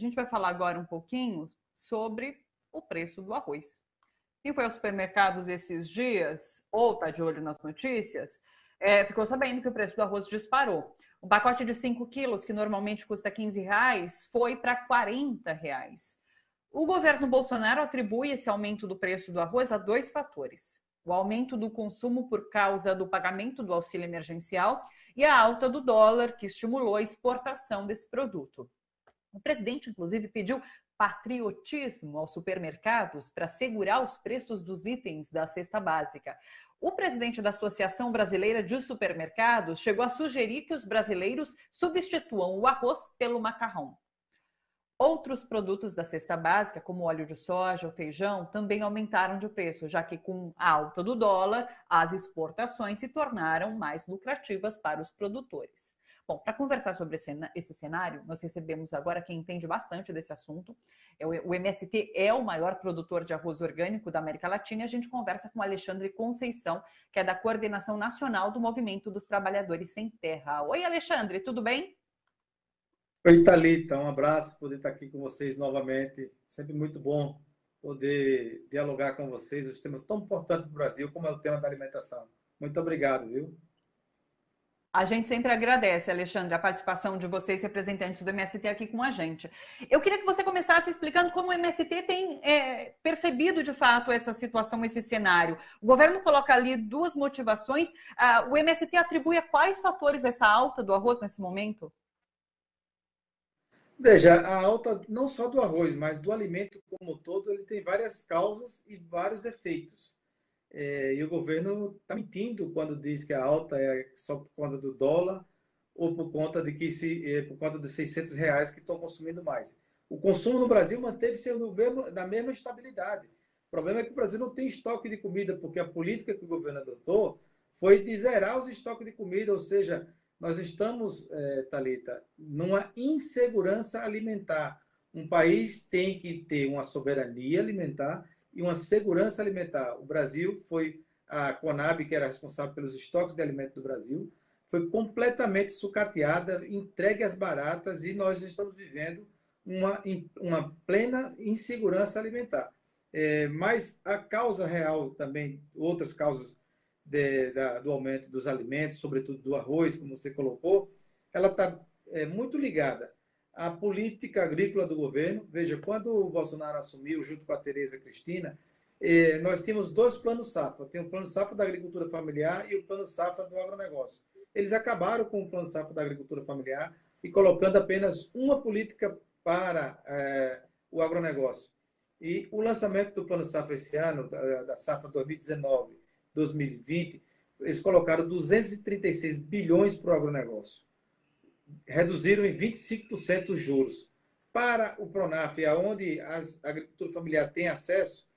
gente vai falar agora um pouquinho sobre o preço do arroz. Quem foi aos supermercados esses dias, ou está de olho nas notícias, ficou sabendo que o preço do arroz disparou. Um pacote de 5 quilos, que normalmente custa R$ 15, foi para R$ 40. O governo Bolsonaro atribui esse aumento do preço do arroz a dois fatores: o aumento do consumo por causa do pagamento do auxílio emergencial e a alta do dólar, que estimulou a exportação desse produto. O presidente, inclusive, pediu patriotismo aos supermercados para segurar os preços dos itens da cesta básica. O presidente da Associação Brasileira de Supermercados chegou a sugerir que os brasileiros substituam o arroz pelo macarrão. Outros produtos da cesta básica, como óleo de soja ou feijão, também aumentaram de preço, já que com a alta do dólar, as exportações se tornaram mais lucrativas para os produtores. Bom, para conversar sobre esse cenário, nós recebemos agora quem entende bastante desse assunto. O MST é o maior produtor de arroz orgânico da América Latina e a gente conversa com Alexandre Conceição, que é da Coordenação Nacional do Movimento dos Trabalhadores Sem Terra. Oi, Alexandre, tudo bem? Oi, Thalita, um abraço, poder estar aqui com vocês novamente. Sempre muito bom poder dialogar com vocês os temas tão importantes para o Brasil, como é o tema da alimentação. Muito obrigado, viu? A gente sempre agradece, Alexandre, a participação de vocês, representantes do MST, aqui com a gente. Eu queria que você começasse explicando como o MST tem percebido, de fato, essa situação, esse cenário. O governo coloca ali duas motivações. O MST atribui a quais fatores essa alta do arroz nesse momento? Veja, a alta não só do arroz, mas do alimento como um todo, ele tem várias causas e vários efeitos. E o governo está mentindo quando diz que a alta é só por conta do dólar ou por conta por conta dos R$ 600 que estão consumindo mais. O consumo no Brasil manteve-se na mesma estabilidade. O problema é que o Brasil não tem estoque de comida, porque a política que o governo adotou foi de zerar os estoques de comida, ou seja, nós estamos, Thalita, numa insegurança alimentar. Um país tem que ter uma soberania alimentar e uma segurança alimentar. O Brasil a Conab, que era responsável pelos estoques de alimentos do Brasil, foi completamente sucateada, entregue às baratas, e nós estamos vivendo uma plena insegurança alimentar. Mas a causa real também, outras causas do aumento dos alimentos, sobretudo do arroz, como você colocou, ela está muito ligada a política agrícola do governo. Veja, quando o Bolsonaro assumiu, junto com a Tereza Cristina, nós tínhamos dois planos safra. Tem o plano safra da agricultura familiar e o plano safra do agronegócio. Eles acabaram com o plano safra da agricultura familiar e colocando apenas uma política para o agronegócio. E o lançamento do plano safra esse ano, da safra 2019-2020, eles colocaram 236 bilhões para o agronegócio. Reduziram em 25% os juros. Para o Pronaf, onde a agricultura familiar tem acesso,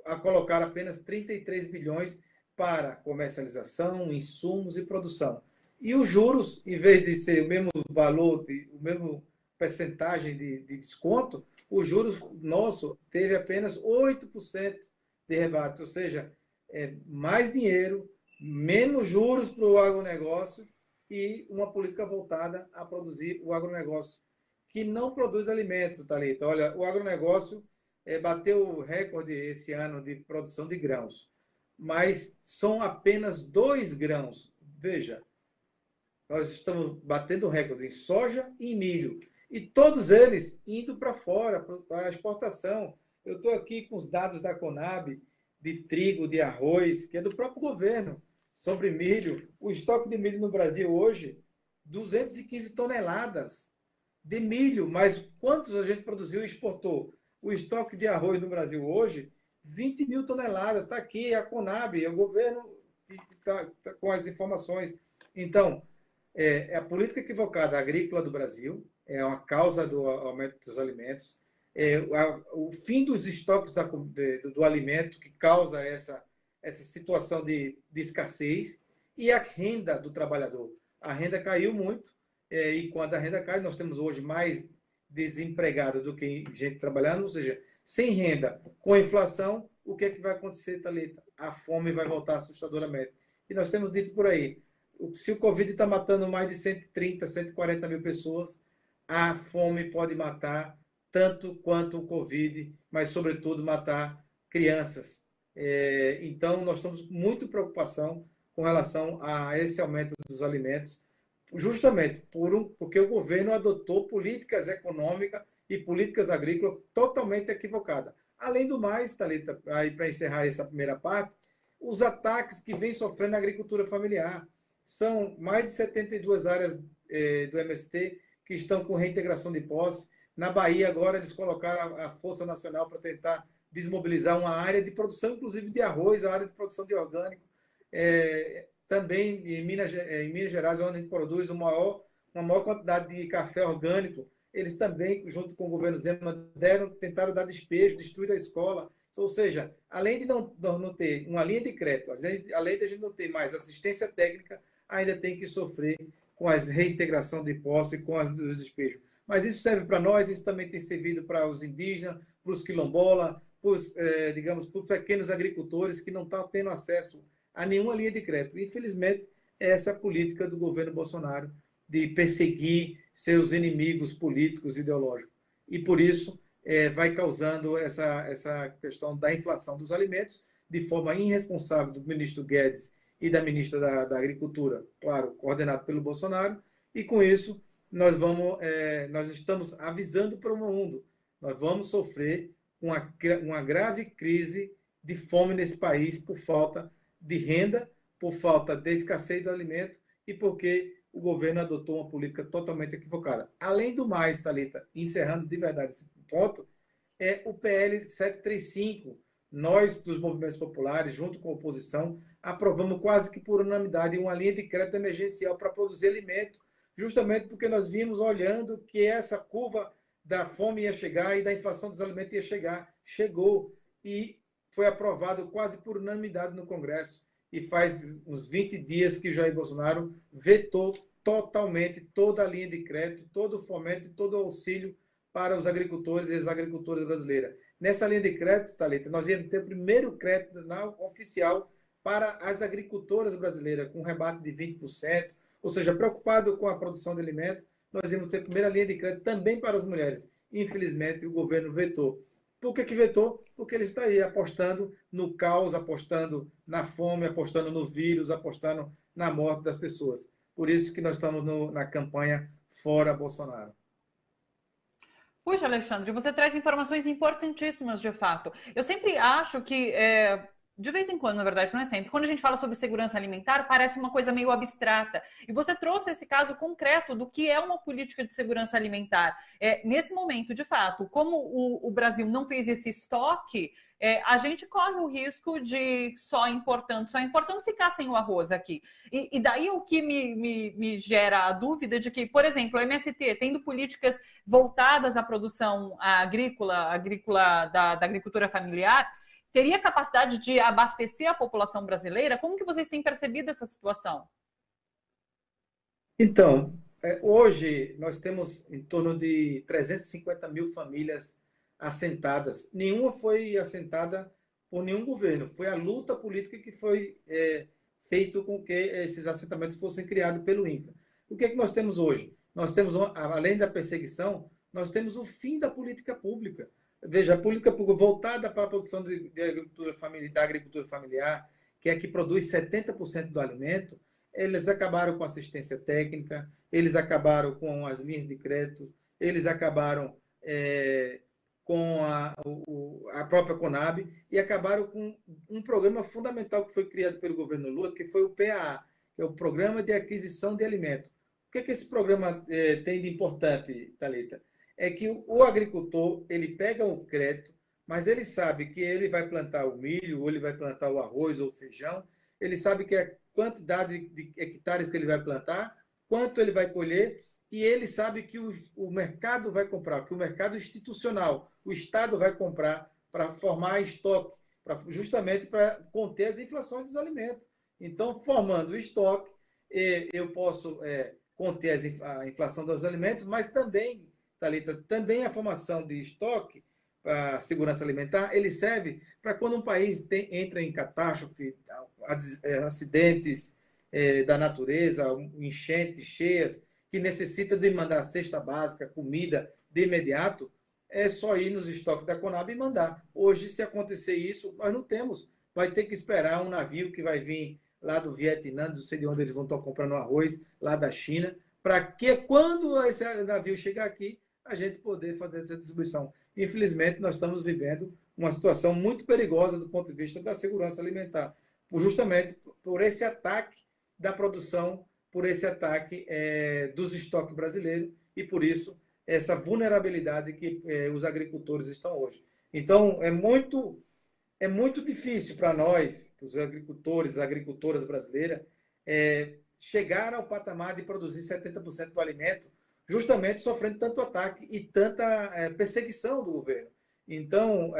a colocar apenas 33 bilhões para comercialização, insumos e produção. E os juros, em vez de ser o mesmo valor, o mesmo percentagem de desconto, os juros nosso teve apenas 8% de rebate, ou seja, mais dinheiro, menos juros para o agronegócio e uma política voltada a produzir o agronegócio, que não produz alimento, Thalita. Olha, o agronegócio bateu o recorde esse ano de produção de grãos, mas são apenas 2 grãos. Veja, nós estamos batendo recorde em soja e em milho, e todos eles indo para fora, para a exportação. Eu estou aqui com os dados da Conab, de trigo, de arroz, que é do próprio governo, sobre milho. O estoque de milho no Brasil hoje, 215 toneladas de milho, mas quantos a gente produziu e exportou? O estoque de arroz no Brasil hoje, 20 mil toneladas. Está aqui a Conab, é o governo que está com as informações. Então, a política equivocada agrícola do Brasil, é uma causa do aumento dos alimentos, o fim dos estoques do alimento, que causa essa situação de escassez, e a renda do trabalhador. A renda caiu muito, e quando a renda cai, nós temos hoje mais desempregado do que gente trabalhando, ou seja, sem renda, com a inflação, o que é que vai acontecer, Thalita? A fome vai voltar assustadoramente. E nós temos dito por aí, se o Covid está matando mais de 130, 140 mil pessoas, a fome pode matar tanto quanto o Covid, mas, sobretudo, matar crianças. Então, nós estamos com muita preocupação com relação a esse aumento dos alimentos, justamente porque o governo adotou políticas econômicas e políticas agrícolas totalmente equivocadas. Além do mais, Thalita, aí para encerrar essa primeira parte, os ataques que vem sofrendo a agricultura familiar. São mais de 72 áreas do MST que estão com reintegração de posse. Na Bahia, agora, eles colocaram a Força Nacional para tentar desmobilizar uma área de produção, inclusive de arroz, a área de produção de orgânico. Também em Minas Gerais, onde a gente produz uma maior quantidade de café orgânico, eles também, junto com o governo Zema, tentaram dar despejo, destruir a escola. Ou seja, além de não ter uma linha de crédito, além de a gente não ter mais assistência técnica, ainda tem que sofrer com a reintegração de posse, com os despejos. Mas isso serve para nós, isso também tem servido para os indígenas, para os quilombolas, para os pequenos agricultores que não estão tendo acesso a nenhuma linha de crédito. Infelizmente, essa é a política do governo Bolsonaro de perseguir seus inimigos políticos e ideológicos. E, por isso, vai causando essa questão da inflação dos alimentos de forma irresponsável do ministro Guedes e da ministra da Agricultura, claro, coordenado pelo Bolsonaro. E, com isso, nós estamos avisando para o mundo, nós vamos sofrer uma grave crise de fome nesse país por falta de renda, por falta de escassez de alimento e porque o governo adotou uma política totalmente equivocada. Além do mais, Thalita, encerrando de verdade esse ponto, é o PL 735. Nós, dos movimentos populares, junto com a oposição, aprovamos quase que por unanimidade uma linha de crédito emergencial para produzir alimento, justamente porque nós vimos olhando que essa curva da fome ia chegar e da inflação dos alimentos ia chegar. Chegou e foi aprovado quase por unanimidade no Congresso. E faz uns 20 dias que o Jair Bolsonaro vetou totalmente toda a linha de crédito, todo o fomento e todo o auxílio para os agricultores e as agricultoras brasileiras. Nessa linha de crédito, Thalita, nós íamos ter o primeiro crédito oficial para as agricultoras brasileiras, com um rebate de 20%, ou seja, preocupado com a produção de alimentos, nós íamos ter a primeira linha de crédito também para as mulheres. Infelizmente, o governo vetou. Por que vetou? Porque ele está aí apostando no caos, apostando na fome, apostando no vírus, apostando na morte das pessoas. Por isso que nós estamos na campanha Fora Bolsonaro. Puxa, Alexandre, você traz informações importantíssimas, de fato. Eu sempre acho que, de vez em quando, na verdade, não é sempre, quando a gente fala sobre segurança alimentar, parece uma coisa meio abstrata. E você trouxe esse caso concreto do que é uma política de segurança alimentar. Nesse momento, de fato, como o Brasil não fez esse estoque, a gente corre o risco de só importando ficar sem o arroz aqui. E daí o que me gera a dúvida de que, por exemplo, o MST, tendo políticas voltadas à produção agrícola da agricultura familiar, teria capacidade de abastecer a população brasileira? Como que vocês têm percebido essa situação? Então, hoje nós temos em torno de 350 mil famílias assentadas. Nenhuma foi assentada por nenhum governo. Foi a luta política que foi feito com que esses assentamentos fossem criados pelo INCRA. O que é que nós temos hoje? Nós temos, além da perseguição, nós temos o fim da política pública. Veja, a política pública voltada para a produção da agricultura familiar, que é que produz 70% do alimento, eles acabaram com assistência técnica, eles acabaram com as linhas de crédito, eles acabaram com a própria Conab e acabaram com um programa fundamental que foi criado pelo governo Lula, que foi o PAA, que é o Programa de Aquisição de Alimentos. O que esse programa tem de importante, Thalita? É que o agricultor, ele pega o crédito, mas ele sabe que ele vai plantar o milho, ou ele vai plantar o arroz ou o feijão, ele sabe que a quantidade de hectares que ele vai plantar, quanto ele vai colher, e ele sabe que o mercado vai comprar, que o mercado institucional, o Estado vai comprar para formar estoque, justamente para conter as inflações dos alimentos. Então, formando estoque, eu posso conter a inflação dos alimentos, mas também, Thalita, também a formação de estoque para segurança alimentar, ele serve para quando um país entra em catástrofe, acidentes da natureza, enchentes cheias, que necessita de mandar cesta básica, comida de imediato, é só ir nos estoques da Conab e mandar. Hoje, se acontecer isso, nós não temos. Vai ter que esperar um navio que vai vir lá do Vietnã, não sei de onde eles vão estar comprando arroz, lá da China, para que quando esse navio chegar aqui, a gente poder fazer essa distribuição. Infelizmente, nós estamos vivendo uma situação muito perigosa do ponto de vista da segurança alimentar, justamente por esse ataque da produção, por esse ataque dos estoques brasileiros e por isso essa vulnerabilidade que os agricultores estão hoje. Então, é muito difícil para nós, os agricultores, as agricultoras brasileiras, chegar ao patamar de produzir 70% do alimento, justamente sofrendo tanto ataque e tanta perseguição do governo. Então,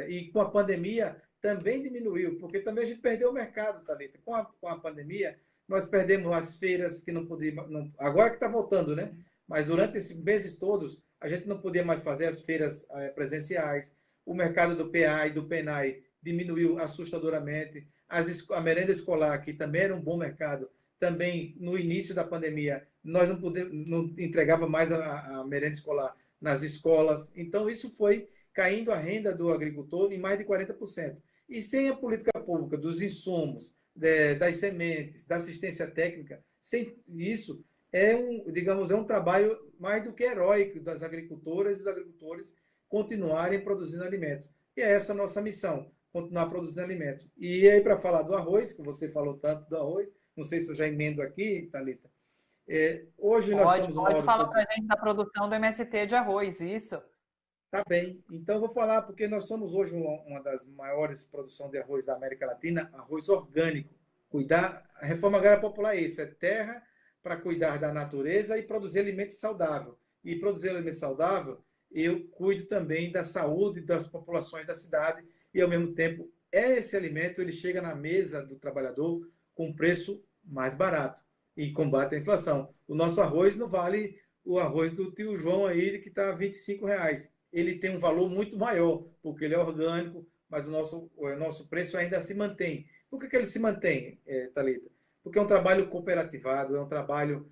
e com a pandemia também diminuiu, porque também a gente perdeu o mercado, Thalita. Com a pandemia, nós perdemos as feiras que não podíamos. Agora que está voltando, né? Mas durante esses meses todos, a gente não podia mais fazer as feiras presenciais. O mercado do PA e do PENAI diminuiu assustadoramente. A merenda escolar, que também era um bom mercado, também no início da pandemia, nós não entregava mais a merenda escolar nas escolas. Então, isso foi caindo a renda do agricultor em mais de 40%. E sem a política pública dos insumos, das sementes, da assistência técnica, sem isso, digamos, é um trabalho mais do que heróico das agricultoras e dos agricultores continuarem produzindo alimentos. E é essa a nossa missão, continuar produzindo alimentos. E aí, para falar do arroz, que você falou tanto do arroz, não sei se eu já emendo aqui, Thalita. Hoje nós somos um Pode falar para a gente da produção do MST de arroz, isso? Tá bem. Então, eu vou falar, porque nós somos hoje uma das maiores produções de arroz da América Latina, arroz orgânico. A reforma agrária popular é isso, é terra para cuidar da natureza e produzir alimento saudável. E produzir alimento saudável, eu cuido também da saúde das populações da cidade e, ao mesmo tempo, esse alimento ele chega na mesa do trabalhador com um preço mais barato e combate a inflação. O nosso arroz não vale o arroz do tio João aí, que está R$ 25. Ele tem um valor muito maior, porque ele é orgânico, mas o nosso preço ainda se mantém. Por que ele se mantém, Thalita? Porque é um trabalho cooperativado, é um trabalho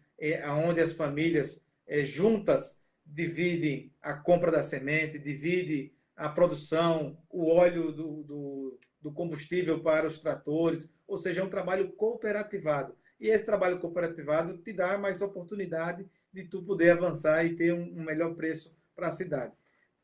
onde as famílias juntas dividem a compra da semente, dividem a produção, o óleo do combustível para os tratores, ou seja, é um trabalho cooperativado. E esse trabalho cooperativado te dá mais oportunidade de tu poder avançar e ter um melhor preço para a cidade.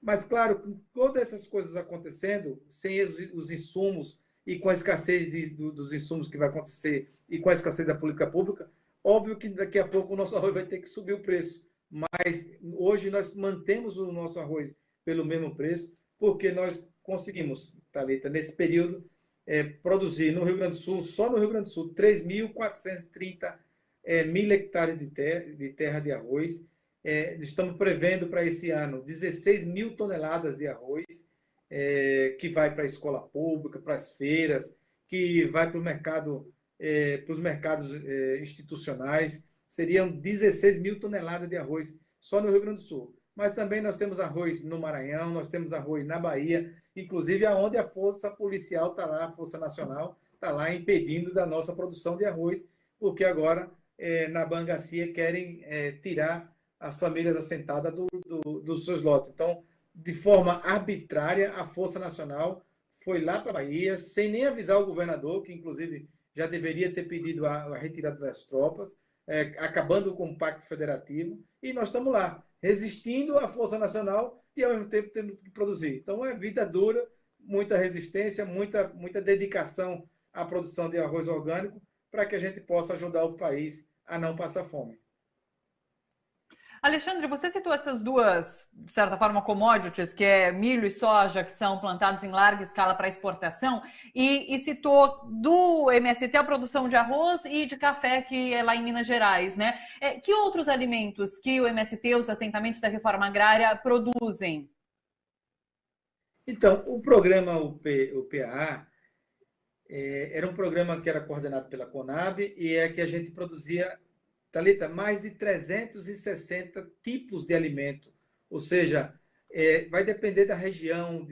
Mas, claro, com todas essas coisas acontecendo, sem os insumos e com a escassez dos insumos que vai acontecer e com a escassez da política pública, óbvio que daqui a pouco o nosso arroz vai ter que subir o preço. Mas hoje nós mantemos o nosso arroz pelo mesmo preço, porque nós conseguimos, Thalita, nesse período, produzir no Rio Grande do Sul, só no Rio Grande do Sul, 3.430 mil hectares de terra de arroz. Estamos prevendo para esse ano 16 mil toneladas de arroz, que vai para a escola pública, para as feiras, que vai para os mercados institucionais. Seriam 16 mil toneladas de arroz só no Rio Grande do Sul. Mas também nós temos arroz no Maranhão, nós temos arroz na Bahia, inclusive aonde a Força Policial está lá, a Força Nacional está lá impedindo da nossa produção de arroz, porque agora na Bangacia querem tirar as famílias assentadas dos seus lotes. Então, de forma arbitrária, a Força Nacional foi lá para a Bahia, sem nem avisar o governador, que inclusive já deveria ter pedido a retirada das tropas, acabando com o Pacto Federativo, e nós estamos lá, resistindo à Força Nacional e, ao mesmo tempo, tendo que produzir. Então, é vida dura, muita resistência, muita dedicação à produção de arroz orgânico, para que a gente possa ajudar o país a não passar fome. Alexandre, você citou essas duas, de certa forma, commodities, que é milho e soja, que são plantados em larga escala para exportação, e citou do MST a produção de arroz e de café, que é lá em Minas Gerais, né? Que outros alimentos que o MST, os assentamentos da reforma agrária, produzem? Então, o programa PA era um programa que era coordenado pela Conab e que a gente produzia, Thalita, mais de 360 tipos de alimento. Ou seja, vai depender da região,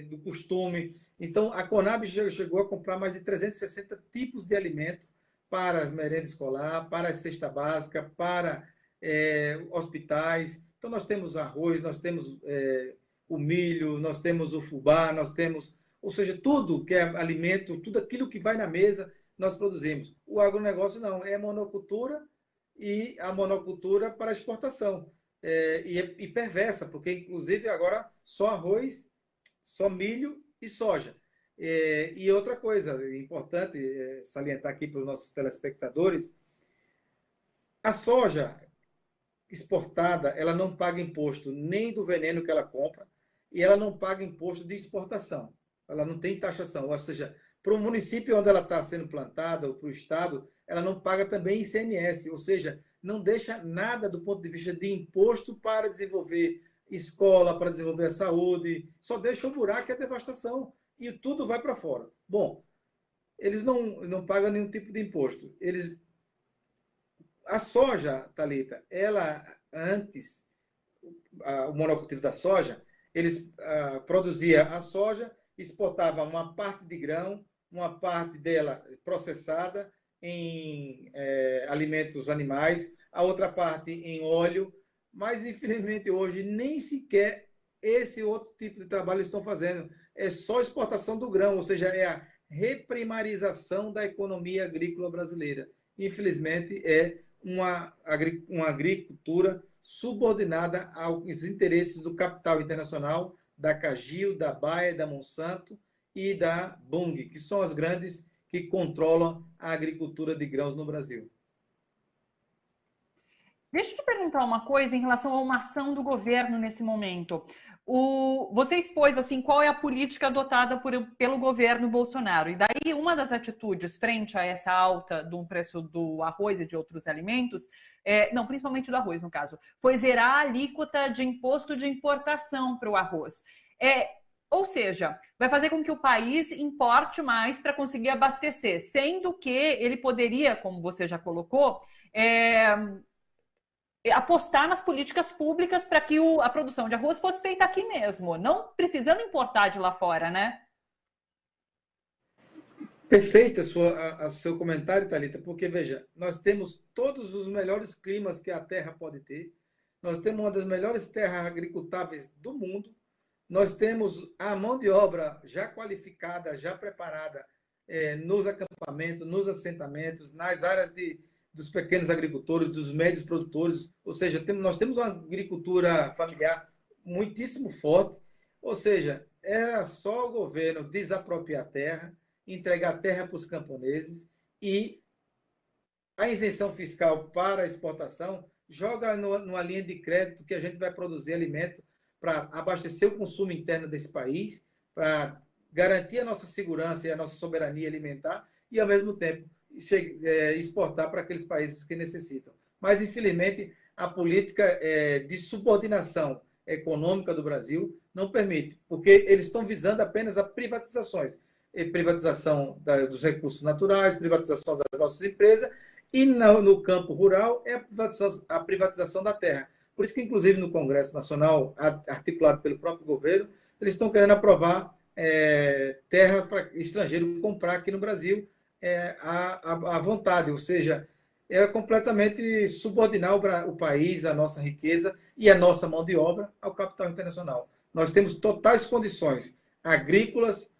do costume. Então, a Conab chegou a comprar mais de 360 tipos de alimento para as merendas escolar, para a cesta básica, para hospitais. Então, nós temos arroz, nós temos o milho, nós temos o fubá, nós temos, ou seja, tudo que é alimento, tudo aquilo que vai na mesa, nós produzimos. O agronegócio não, é monocultura e a monocultura para exportação. E perversa, porque inclusive agora só arroz, só milho e soja. E outra coisa importante salientar aqui para os nossos telespectadores, a soja exportada, ela não paga imposto nem do veneno que ela compra e ela não paga imposto de exportação. Ela não tem taxação, ou seja, para o município onde ela está sendo plantada ou para o estado, ela não paga também ICMS, ou seja, não deixa nada do ponto de vista de imposto para desenvolver escola, para desenvolver a saúde, só deixa o buraco e a devastação e tudo vai para fora. Bom, eles não pagam nenhum tipo de imposto. A soja, Thalita, ela antes, o monocultivo da soja, eles produziam a soja, exportavam uma parte de grão, uma parte dela processada em alimentos animais, a outra parte em óleo, mas infelizmente hoje nem sequer esse outro tipo de trabalho eles estão fazendo. É só exportação do grão, ou seja, é a reprimarização da economia agrícola brasileira. Infelizmente, é uma agricultura subordinada aos interesses do capital internacional, da Cargill, da Bayer, da Monsanto e da Bunge, que são as grandes que controlam a agricultura de grãos no Brasil. Deixa eu te perguntar uma coisa em relação a uma ação do governo nesse momento. Você expôs assim, qual é a política adotada pelo governo Bolsonaro. E daí uma das atitudes frente a essa alta do preço do arroz e de outros alimentos, não, principalmente do arroz no caso, foi zerar a alíquota de imposto de importação para o arroz. Ou seja, vai fazer com que o país importe mais para conseguir abastecer, sendo que ele poderia, como você já colocou, apostar nas políticas públicas para que a produção de arroz fosse feita aqui mesmo, não precisando importar de lá fora, né? Perfeito o seu comentário, Thalita, porque, veja, nós temos todos os melhores climas que a Terra pode ter, nós temos uma das melhores terras agricultáveis do mundo, nós temos a mão de obra já qualificada, já preparada nos acampamentos, nos assentamentos, nas áreas dos pequenos agricultores, dos médios produtores, ou seja, nós temos uma agricultura familiar muitíssimo forte, ou seja, era só o governo desapropriar a terra, entregar a terra para os camponeses e a isenção fiscal para a exportação joga numa linha de crédito que a gente vai produzir alimento para abastecer o consumo interno desse país, para garantir a nossa segurança e a nossa soberania alimentar e, ao mesmo tempo, exportar para aqueles países que necessitam. Mas, infelizmente, a política de subordinação econômica do Brasil não permite, porque eles estão visando apenas a privatizações. Privatização dos recursos naturais, privatização das nossas empresas e no campo rural é a privatização da terra. Por isso que, inclusive, no Congresso Nacional, articulado pelo próprio governo, eles estão querendo aprovar terra para estrangeiro comprar aqui no Brasil à vontade, ou seja, é completamente subordinar o país, a nossa riqueza e a nossa mão de obra ao capital internacional. Nós temos totais condições agrícolas,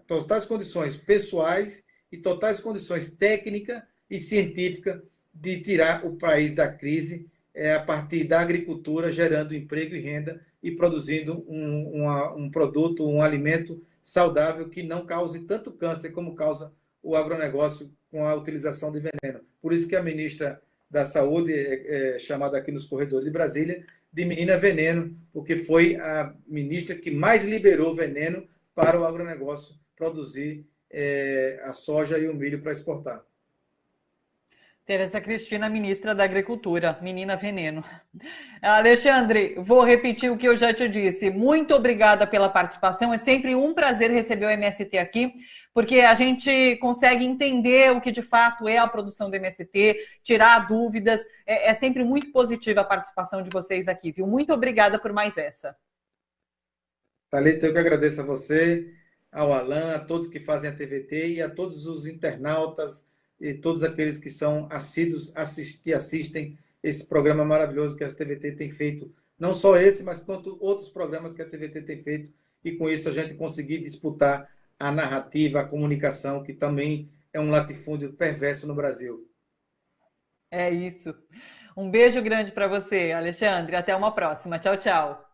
totais condições pessoais e totais condições técnicas e científicas de tirar o país da crise a partir da agricultura, gerando emprego e renda e produzindo um produto, um alimento saudável que não cause tanto câncer como causa o agronegócio com a utilização de veneno. Por isso que a ministra da Saúde é chamada aqui nos corredores de Brasília de menina veneno, porque foi a ministra que mais liberou veneno para o agronegócio produzir a soja e o milho para exportar. Tereza Cristina, ministra da Agricultura, menina veneno. Alexandre, vou repetir o que eu já te disse. Muito obrigada pela participação. É sempre um prazer receber o MST aqui, porque a gente consegue entender o que de fato é a produção do MST, tirar dúvidas. É sempre muito positiva a participação de vocês aqui, viu? Muito obrigada por mais essa. Thalita, eu que agradeço a você, ao Alan, a todos que fazem a TVT e a todos os internautas e todos aqueles que são assíduos, que assistem esse programa maravilhoso que a TVT tem feito Não só esse, mas quanto outros programas que a TVT tem feito, e com isso a gente conseguir disputar a narrativa, a comunicação, que também é um latifúndio perverso no Brasil. É isso. Um beijo grande para você, Alexandre. Até uma próxima. Tchau, tchau.